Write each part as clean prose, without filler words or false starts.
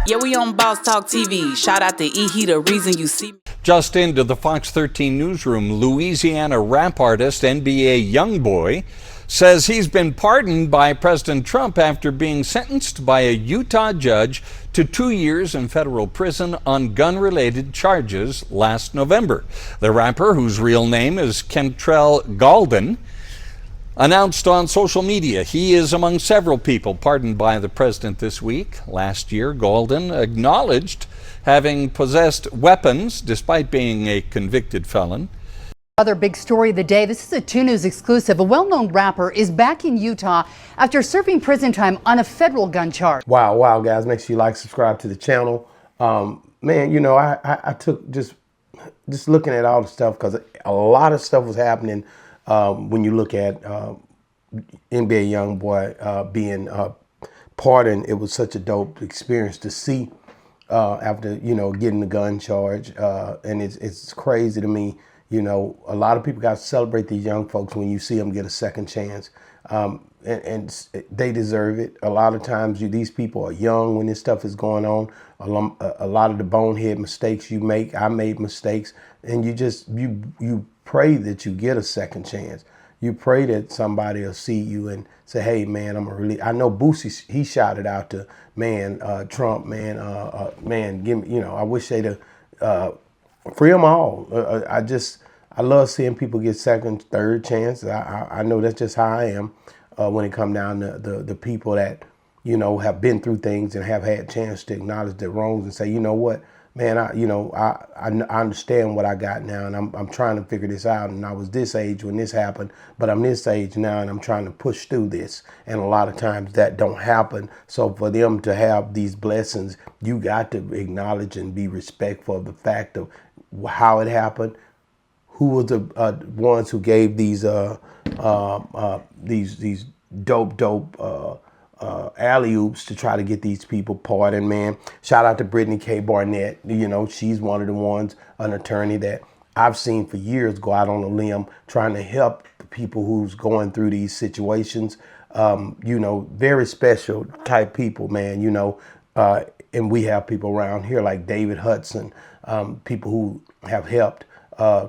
Yeah, we on Boss Talk TV. Shout out to E. The reason you see me. Just into the Fox 13 newsroom, Louisiana rap artist NBA Youngboy says he's been pardoned by President Trump after being sentenced by a Utah judge to 2 years in federal prison on gun-related charges last November. The rapper, whose real name is Kentrell Galden, announced on social media he is among several people pardoned by the president this week. Last year, Galden acknowledged having possessed weapons despite being a convicted felon. Other big story of the day. This is a 2 News exclusive. A well-known rapper is back in Utah after serving prison time on a federal gun charge. Wow, guys. Make sure you like, subscribe to the channel. Man, you know, I took just looking at all the stuff, because a lot of stuff was happening when you look at NBA Youngboy being pardoned. It was such a dope experience to see after, you know, getting the gun charge. And it's crazy to me. You know, a lot of people got to celebrate these young folks when you see them get a second chance. And they deserve it. A lot of times these people are young when this stuff is going on. A lot of the bonehead mistakes you make, I made mistakes. And you pray that you get a second chance. You pray that somebody will see you and say, hey, man, I know Boosie, he shouted out to, man, Trump, man, give me, you know, I wish they'd free them all. I love seeing people get second, third chance. I know that's just how I am when it comes down to the people that, you know, have been through things and have had a chance to acknowledge their wrongs and say, you know what, man, I understand what I got now, and I'm trying to figure this out. And I was this age when this happened, but I'm this age now, and I'm trying to push through this. And a lot of times that don't happen. So for them to have these blessings, you got to acknowledge and be respectful of the fact of how it happened, who was the ones who gave these dope alley-oops to try to get these people pardoned, man. Shout out to Brittany K. Barnett. You know, she's one of the ones, an attorney that I've seen for years go out on a limb trying to help the people who's going through these situations. You know, very special type people, man, you know. And we have people around here like David Hudson, people who have helped. I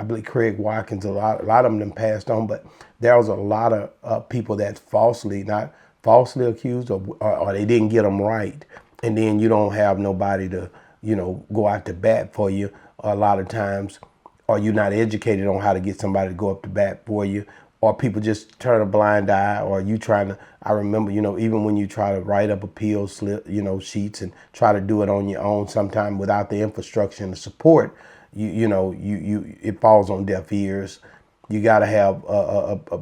believe Craig Watkins, a lot of them passed on, but there was a lot of people that not falsely accused or they didn't get them right. And then you don't have nobody to, you know, go out to bat for you a lot of times, or you're not educated on how to get somebody to go up to bat for you, or people just turn a blind eye, or you trying to, I remember, you know, even when you try to write up appeal slip, you know, sheets and try to do it on your own sometime without the infrastructure and the support, it falls on deaf ears. You got to have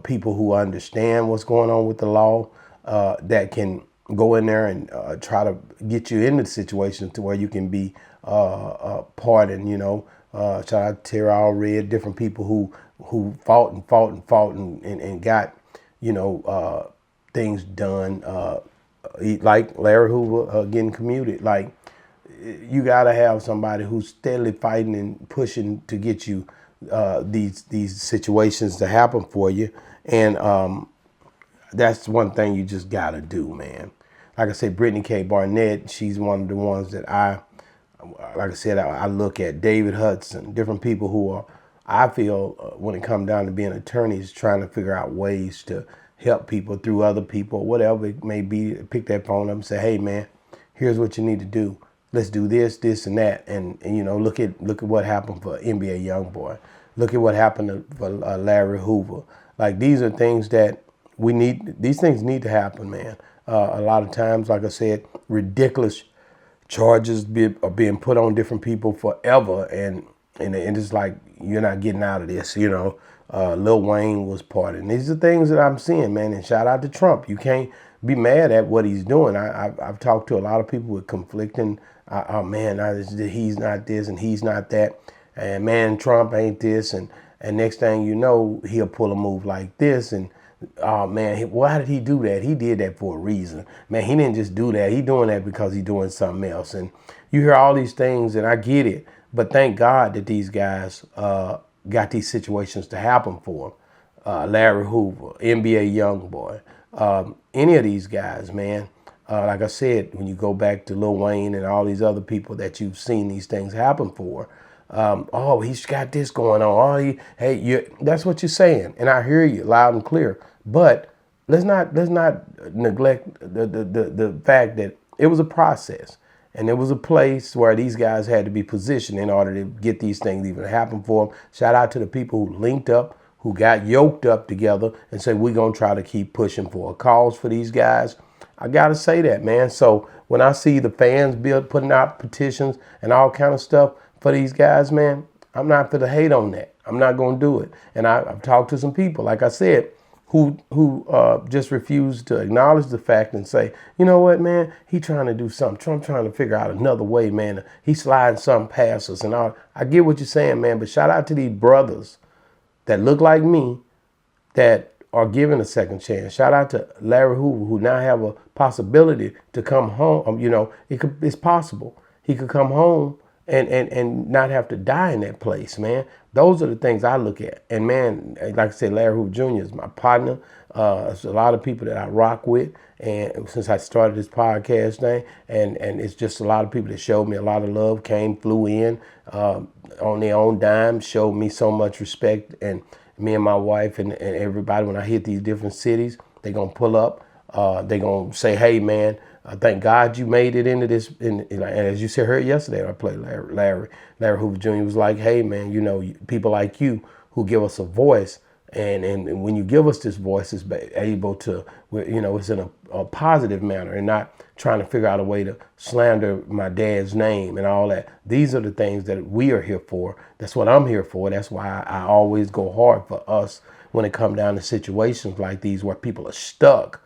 people who understand what's going on with the law, that can go in there and try to get you into the situation to where you can be pardoned. You know, shout out to Terry Allred, different people who fought and got, you know, things done, like Larry Hoover getting commuted. Like, you got to have somebody who's steadily fighting and pushing to get you these situations to happen for you. And that's one thing you just got to do, man. Like I said, Brittany K. Barnett, she's one of the ones that I look at. David Hudson, different people who are, I feel, when it comes down to being attorneys, trying to figure out ways to help people through other people, whatever it may be. Pick that phone up and say, hey, man, here's what you need to do. Let's do this, and that. And you know, look at what happened for NBA Youngboy. Look at what happened for Lary Hoover. Like, these are things that we need. These things need to happen, man. A lot of times, like I said, ridiculous charges are being put on different people forever, and it's like, you're not getting out of this. You know, Lil Wayne was pardoned. These are things that I'm seeing, man. And shout out to Trump. You can't be mad at what he's doing. I've talked to a lot of people with conflicting. Oh man, he's not this and he's not that, and man, Trump ain't this, and next thing you know, he'll pull a move like this, and oh man, why did he do that? He did that for a reason, man. He didn't just do that. He doing that because he's doing something else. And you hear all these things, and I get it, but thank God that these guys got these situations to happen for them. Lary Hoover, NBA Youngboy, any of these guys, man. Like I said, when you go back to Lil Wayne and all these other people that you've seen these things happen for, oh, he's got this going on. Oh, that's what you're saying, and I hear you loud and clear. But let's not neglect the fact that it was a process, and it was a place where these guys had to be positioned in order to get these things even happen for them. Shout out to the people who linked up, who got yoked up together and said, we're going to try to keep pushing for a cause for these guys. I got to say that, man. So when I see the fans putting out petitions and all kind of stuff for these guys, man, I'm not going to hate on that. I'm not going to do it. And I've talked to some people, like I said, who just refuse to acknowledge the fact and say, you know what, man, he trying to do something. Trump trying to figure out another way, man. He's sliding something past us and all. I get what you're saying, man, but shout out to these brothers that look like me that are given a second chance. Shout out to Lary Hoover, who now have a possibility to come home. It's possible. He could come home and not have to die in that place, man. Those are the things I look at. And man, like I said, Lary Hoover Jr. is my partner. There's a lot of people that I rock with, and since I started this podcast thing, and it's just a lot of people that showed me a lot of love, flew in on their own dime, showed me so much respect. And me and my wife and everybody, when I hit these different cities, they're going to pull up. They're going to say, hey, man, thank God you made it into this. And as you heard yesterday, I played Lary Hoover Jr. was like, hey, man, people like you who give us a voice. And when you give us this voice, it's able to, it's in a positive manner and not trying to figure out a way to slander my dad's name and all that. These are the things that we are here for. That's what I'm here for. That's why I always go hard for us when it comes down to situations like these where people are stuck.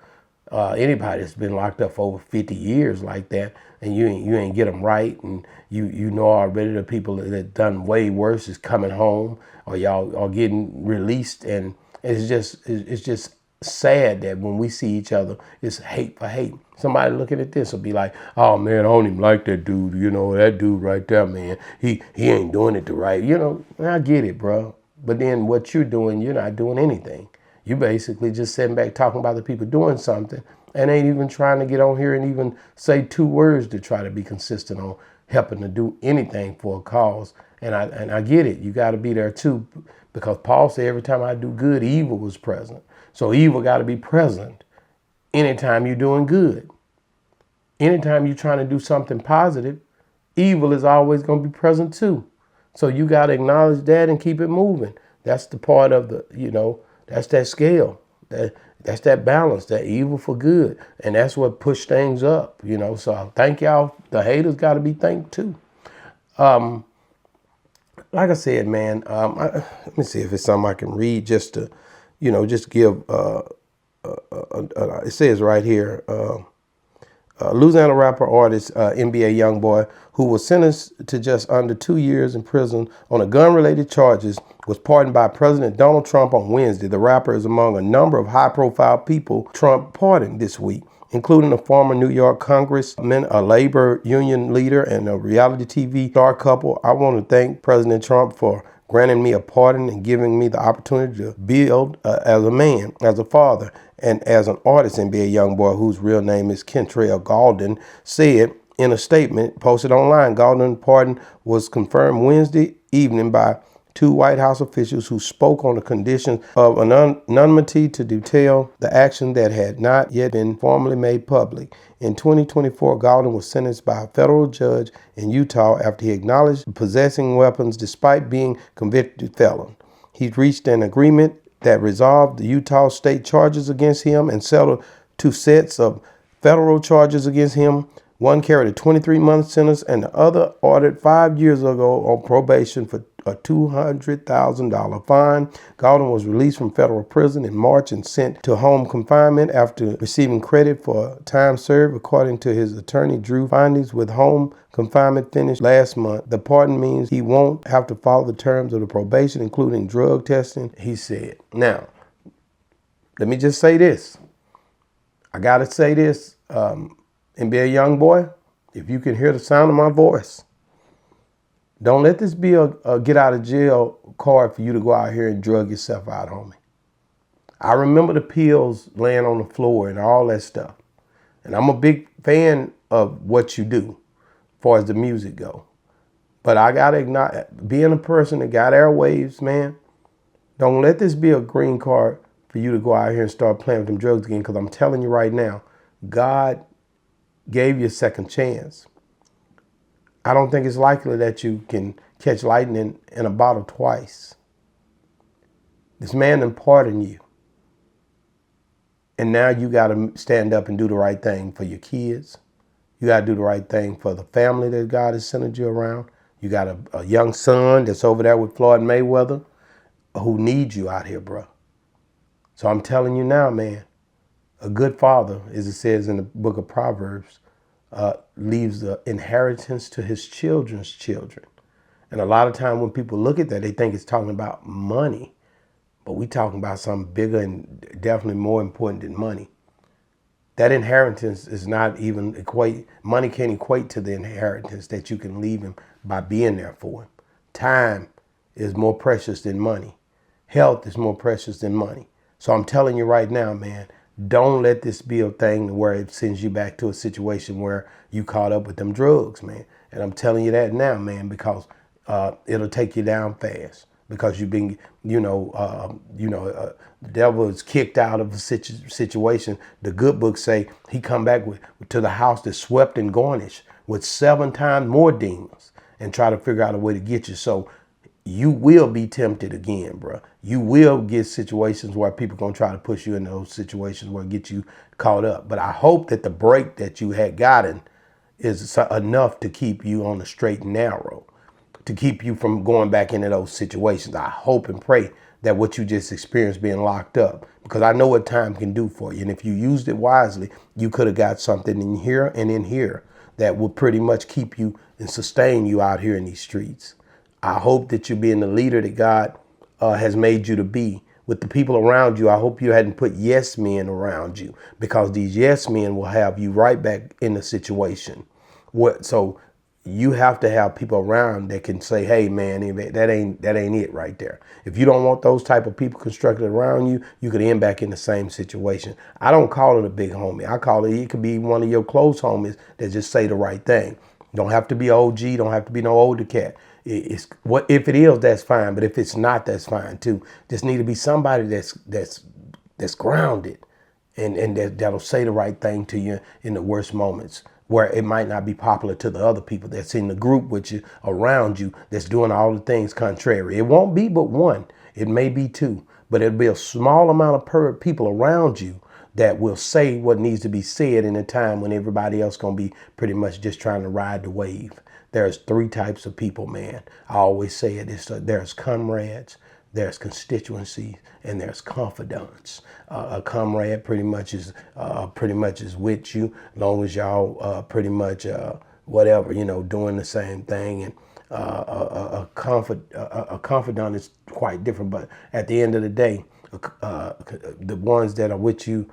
Anybody that's been locked up for over 50 years like that, and you ain't get them right, and you know already the people that done way worse is coming home, or y'all are getting released, and it's just sad that when we see each other, it's hate for hate. Somebody looking at this will be like, oh man, I don't even like that dude. That dude right there, man, he ain't doing it the right. I get it, bro. But then what you're doing, you're not doing anything. You basically just sitting back talking about the people doing something and ain't even trying to get on here and even say 2 words to try to be consistent on helping to do anything for a cause. And I get it. You got to be there too, because Paul said every time I do good, evil was present. So evil got to be present anytime you're doing good. Anytime you're trying to do something positive, evil is always going to be present too. So you got to acknowledge that and keep it moving. That's the part of that's that scale. That's that balance, that evil for good. And that's what pushed things up, So thank y'all. The haters got to be thanked too. Like I said, man, let me see if it's something I can read just to, just give, it says right here, Louisiana rapper, artist, NBA Youngboy, who was sentenced to just under 2 years in prison on a gun-related charges, was pardoned by President Donald Trump on Wednesday. The rapper is among a number of high-profile people Trump pardoned this week, including a former New York congressman, a labor union leader, and a reality TV star couple. I want to thank President Trump for granting me a pardon and giving me the opportunity to build as a man, as a father, and as an artist. NBA Youngboy, whose real name is Kentrell Gaulden, said in a statement posted online. Gaulden's pardon was confirmed Wednesday evening by 2 White House officials who spoke on the conditions of anonymity to detail the action that had not yet been formally made public. In 2024, Gaulden was sentenced by a federal judge in Utah after he acknowledged possessing weapons despite being convicted felon. He reached an agreement that resolved the Utah state charges against him and settled 2 sets of federal charges against him. One carried a 23-month sentence and the other ordered 5 years ago on probation for a $200,000 fine. Gaulden was released from federal prison in March and sent to home confinement after receiving credit for time served, according to his attorney. Drew findings with home confinement finished last month. The pardon means he won't have to follow the terms of the probation, including drug testing, he said. Now, let me just say this. I got to say this. NBA Youngboy, if you can hear the sound of my voice, don't let this be a get out of jail card for you to go out here and drug yourself out, homie. I remember the pills laying on the floor and all that stuff. And I'm a big fan of what you do as far as the music go. But I gotta acknowledge, being a person that got airwaves, man, don't let this be a green card for you to go out here and start playing with them drugs again. Because I'm telling you right now, God gave you a second chance. I don't think it's likely that you can catch lightning in a bottle twice. This man done pardoned you. And now you got to stand up and do the right thing for your kids. You got to do the right thing for the family that God has centered you around. You got a young son that's over there with Floyd Mayweather who needs you out here, bro. So I'm telling you now, man, a good father, as it says in the book of Proverbs, leaves the inheritance to his children's children. And a lot of time when people look at that, they think it's talking about money. But we talking about something bigger and definitely more important than money. That inheritance is not even money can't equate to the inheritance that you can leave him by being there for him. Time is more precious than money. Health is more precious than money. So I'm telling you right now, man, don't let this be a thing where it sends you back to a situation where you caught up with them drugs, man. And I'm telling you that now, man, because it'll take you down fast. Because you've been, the devil is kicked out of a situation. The good books say he come back to the house that's swept and garnished with 7 times more demons and try to figure out a way to get you. So you will be tempted again, bro. You will get situations where people going to try to push you in those situations where get you caught up. But I hope that the break that you had gotten is enough to keep you on the straight and narrow, to keep you from going back into those situations. I hope and pray that what you just experienced being locked up, because I know what time can do for you. And if you used it wisely, you could have got something in here and in here that will pretty much keep you and sustain you out here in these streets. I hope that you're being the leader that God has made you to be. With the people around you, I hope you hadn't put yes men around you, because these yes men will have you right back in the situation. So you have to have people around that can say, hey, man, that ain't it right there. If you don't want those type of people constructed around you, you could end back in the same situation. I don't call it a big homie. I call it could be one of your close homies that just say the right thing. Don't have to be OG. Don't have to be no older cat. It's what if it is, that's fine. But if it's not, that's fine too. Just need to be somebody that's grounded and that'll say the right thing to you in the worst moments, where it might not be popular to the other people that's in the group with you, around you, that's doing all the things contrary. It won't be but one. It may be two, but it'll be a small amount of people around you that will say what needs to be said in a time when everybody else gonna be pretty much just trying to ride the wave. There's 3 types of people, man. I always say it. There's comrades, there's constituencies, and there's confidants. A comrade pretty much is with you, as long as y'all pretty much whatever, doing the same thing. And a confidant is quite different. But at the end of the day, the ones that are with you,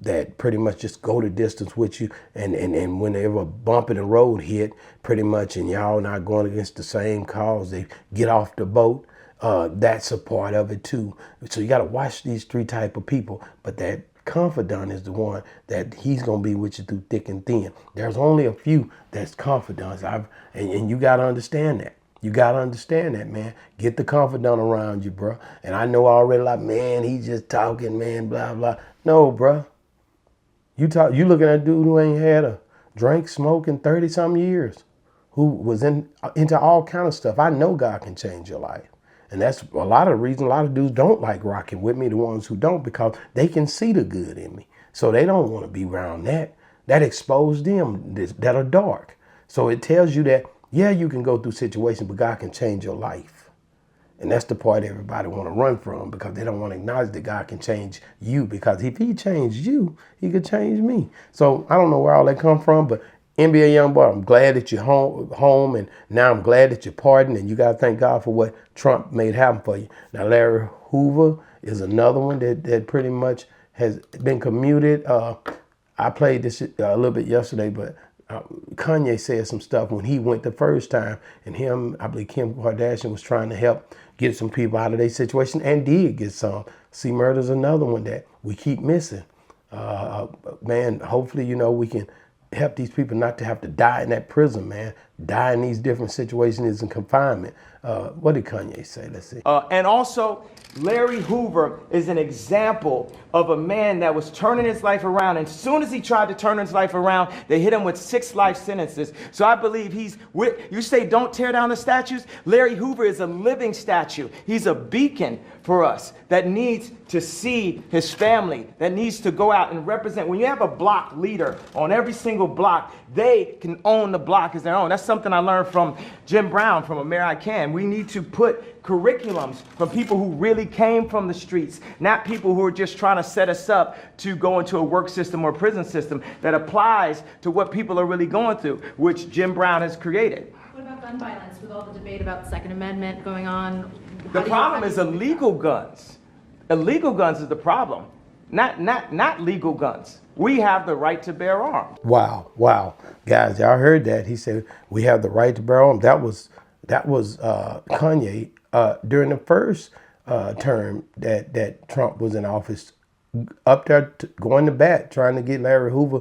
that pretty much just go the distance with you, and whenever a bump in the road hit, pretty much, and y'all not going against the same cause, they get off the boat. That's a part of it too. So you got to watch these 3 type of people. But that confidant is the one that he's gonna be with you through thick and thin. There's only a few that's confidants. And you got to understand that. You got to understand that, man. Get the confidant around you, bro. And I know already, like, man, he's just talking, man, blah, blah. No, bro. You looking at a dude who ain't had a drink, smoke in 30-some years, who was into all kind of stuff. I know God can change your life. And that's a lot of the reason a lot of dudes don't like rocking with me, the ones who don't, because they can see the good in me. So they don't want to be around that. That exposed them that are dark. So it tells you that, yeah, you can go through situations, but God can change your life. And that's the part everybody want to run from, because they don't want to acknowledge that God can change you, because if he changed you, he could change me. So I don't know where all that come from, but NBA Youngboy, I'm glad that you're home, and now I'm glad that you're pardoned, and you got to thank God for what Trump made happen for you. Now, Lary Hoover is another one that pretty much has been commuted. I played this a little bit yesterday, but Kanye said some stuff when he went the first time, and I believe Kim Kardashian was trying to help get some people out of their situation, and did get some. C. Murder's another one that we keep missing. Man, hopefully, we can help these people not to have to die in that prison, man. Die in these different situations in confinement. What did Kanye say? Let's see. And also, Larry Hoover is an example of a man that was turning his life around. And as soon as he tried to turn his life around, they hit him with 6 life sentences. So I believe you say don't tear down the statues. Larry Hoover is a living statue. He's a beacon for us that needs to see his family, that needs to go out and represent. When you have a block leader on every single block, they can own the block as their own. That's something I learned from Jim Brown, from A Mayor I Can. We need to put curriculums from people who really came from the streets, not people who are just trying to set us up to go into a work system or prison system that applies to what people are really going through, which Jim Brown has created. What about gun violence with all the debate about the Second Amendment going on? The problem is illegal guns. Illegal guns is the problem, not legal guns. We have the right to bear arms. Wow. Guys, y'all heard that. He said we have the right to bear arms. That was Kanye during the first term that Trump was in office, up there going to bat, trying to get Larry Hoover.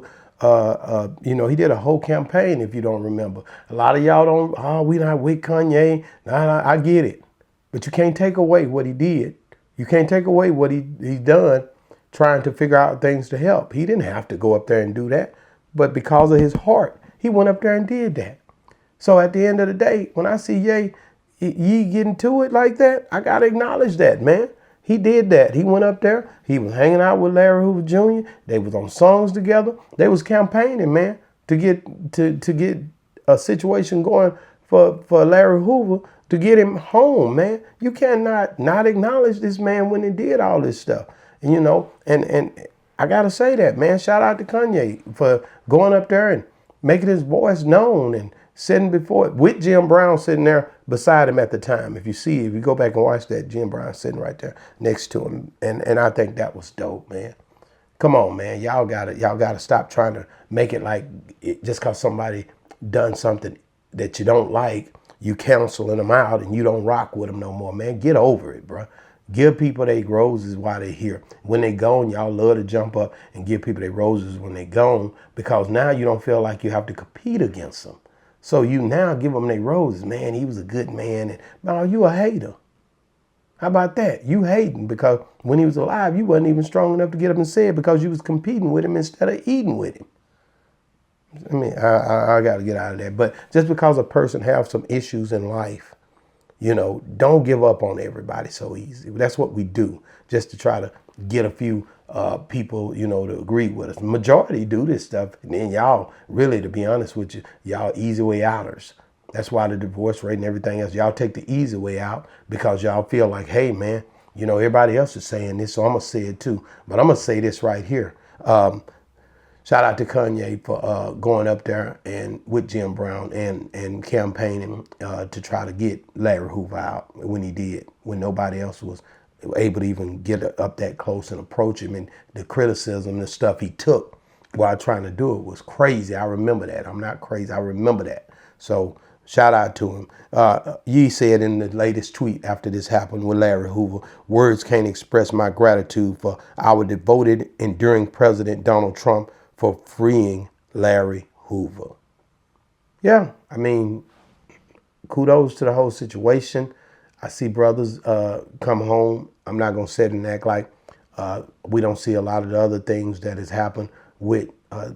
He did a whole campaign, if you don't remember. A lot of y'all we not with Kanye. Nah, I get it. But you can't take away what he did. You can't take away what he's done trying to figure out things to help. He didn't have to go up there and do that. But because of his heart, he went up there and did that. So at the end of the day, when I see Ye getting to it like that, I got to acknowledge that, man. He did that. He went up there. He was hanging out with Larry Hoover Jr. They was on songs together. They was campaigning, man, to get a situation going for Larry Hoover, to get him home, man. You cannot not acknowledge this man when he did all this stuff. And I got to say that, man. Shout out to Kanye for going up there and making his voice known and sitting before it with Jim Brown sitting there beside him at the time. If you go back and watch that, Jim Brown sitting right there next to him. And I think that was dope, man. Come on, man. Y'all gotta stop trying to make it like just because somebody done something that you don't like, you canceling them out and you don't rock with them no more, man. Get over it, bro. Give people their roses while they're here. When they gone, y'all love to jump up and give people their roses when they gone, because now you don't feel like you have to compete against them. So you now give them their roses. Man, he was a good man. And no, you a hater. How about that? You hating because when he was alive, you wasn't even strong enough to get up and say it because you was competing with him instead of eating with him. I mean, I got to get out of that. But just because a person has some issues in life, don't give up on everybody so easy. That's what we do, just to try to get a few people, to agree with us. Majority do this stuff. And then y'all, really, to be honest with you, y'all easy way outers. That's why the divorce rate and everything else, y'all take the easy way out because y'all feel like, hey, man, everybody else is saying this, so I'm going to say it too. But I'm going to say this right here. Shout out to Kanye for going up there and with Jim Brown and campaigning to try to get Larry Hoover out when he did, when nobody else was able to even get up that close and approach him. And the criticism, the stuff he took while trying to do it was crazy. I remember that. I'm not crazy. I remember that. So shout out to him. Ye said in the latest tweet after this happened with Larry Hoover, words can't express my gratitude for our devoted, enduring President Donald Trump for freeing Larry Hoover. Yeah, I mean, kudos to the whole situation. I see brothers come home. I'm not going to sit and act like we don't see a lot of the other things that has happened with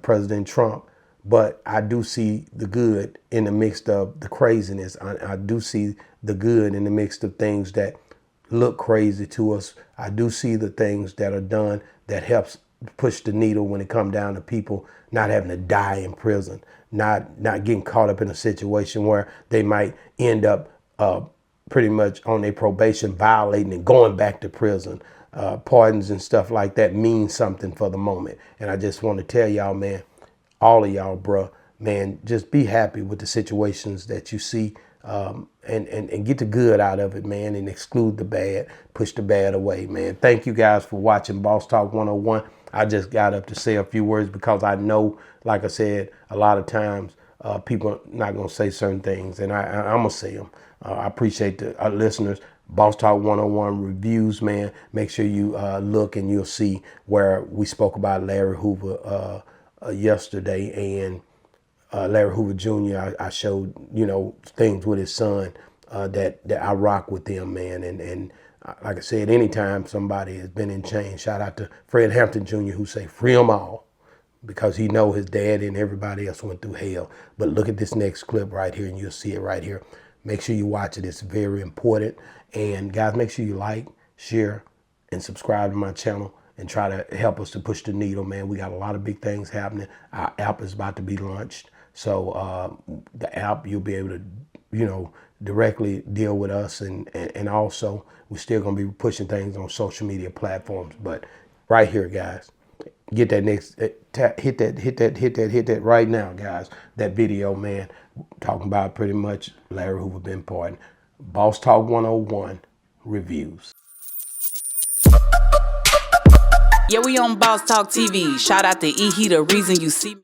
President Trump. But I do see the good in the midst of the craziness. I do see the good in the midst of things that look crazy to us. I do see the things that are done that helps push the needle when it comes down to people not having to die in prison, not getting caught up in a situation where they might end up pretty much on their probation violating and going back to prison. Pardons and stuff like that mean something for the moment. And I just want to tell y'all, man, all of y'all, bruh, man, just be happy with the situations that you see and get the good out of it, man, and exclude the bad, push the bad away, man. Thank you guys for watching Boss Talk 101. I just got up to say a few words because I know, like I said, a lot of times people are not going to say certain things, and I'm going to say them. I appreciate the listeners, Boss Talk 101 reviews, man. Make sure you look and you'll see where we spoke about Larry Hoover yesterday, and Larry Hoover Jr. I showed, you know, things with his son that I rock with them, man. And like I said, anytime somebody has been in chains, shout out to Fred Hampton Jr. who say free them all, because he know his dad and everybody else went through hell. But look at this next clip right here, and you'll see it right here. Make sure you watch it. It's very important. And guys, make sure you like, share, and subscribe to my channel and try to help us to push the needle, man. We got a lot of big things happening. Our app is about to be launched. So the app, you'll be able to, you know, directly deal with us. And also, we're still going to be pushing things on social media platforms. But right here, guys, get that next, hit that right now, guys. That video, man, talking about pretty much Larry Hoover been pardoned. Boss Talk 101 reviews. Yeah, we on Boss Talk TV. Shout out to E. He the reason you see me.